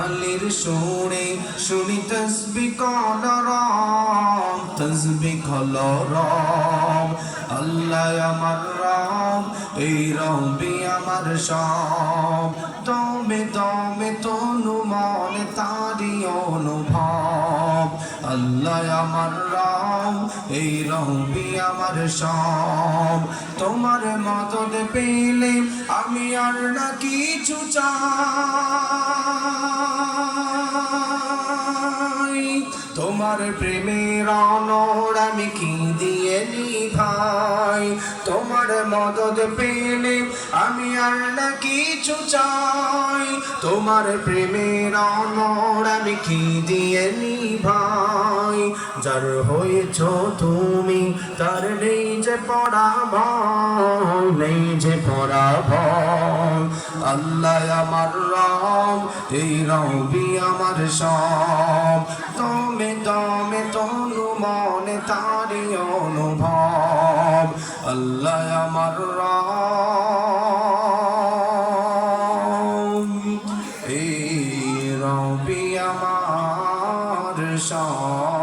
আলির সুরে শুনি তসবিহ কলরব, তসবিহ কলরব। আল্লাহ আমার রব, এই রবি আমার সব। দমে দমে তনু মনে তারি অনুভব। আল্লাহ আমার রব, এই রবি আমার সব। তোমার মদদ পেলে আমি আর না কিছু চাই। তোমার প্রেমের অনর আমি কি দিয়ে নিভাই। তোমার মদদ পেলে আমি আর না কিছু চাই। তোমার প্রেমের অনর আমি কি দিয়ে নিভাই। যার হয়েছ তুমি তার নেই যে পরাভয়, নেই যে পরাভয়। আল্লাহ আমার রব, এই রবি আমার সব। দমে দমে তনু মনে তারি অনুভব। আল্লাহ আমার রব, এই রবি আমার সব।